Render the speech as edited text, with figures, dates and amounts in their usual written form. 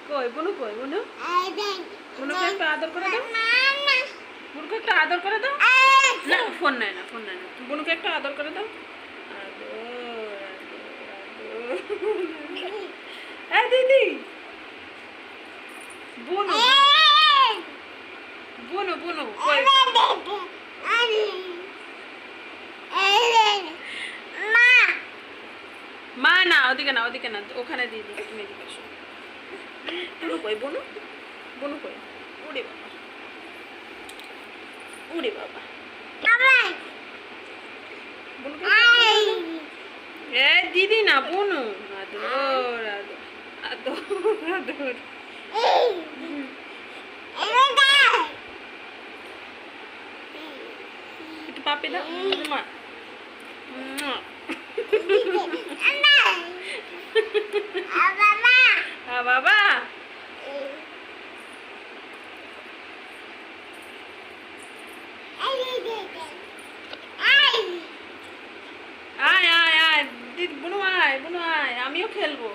কই বুনু, কই বুনু? বুনুকে একটু আদর করে দাও। বুনুকে একটু আদর করে দাও। না ফোন নেয় না, ফোন নেয় না। বুনুকে একটু আদর করে দাও। এই দিদি বুনু, বুনু বুনু কই? মা না, ওদিকে না, ওদিকে না, ওখানে দিদি, তুমি এদিকে আসো। বুনু কই বুনু? বুনু কই? উড়ে বাবা, উড়ে বাবা। এ দিদি না, বুনু। আদর আদর আদর আদর। একটু পাপে দাও মা। বাবা আয় আয় আয় দিদি, বুনু আয়, বুনু আয়, আমিও খেলবো।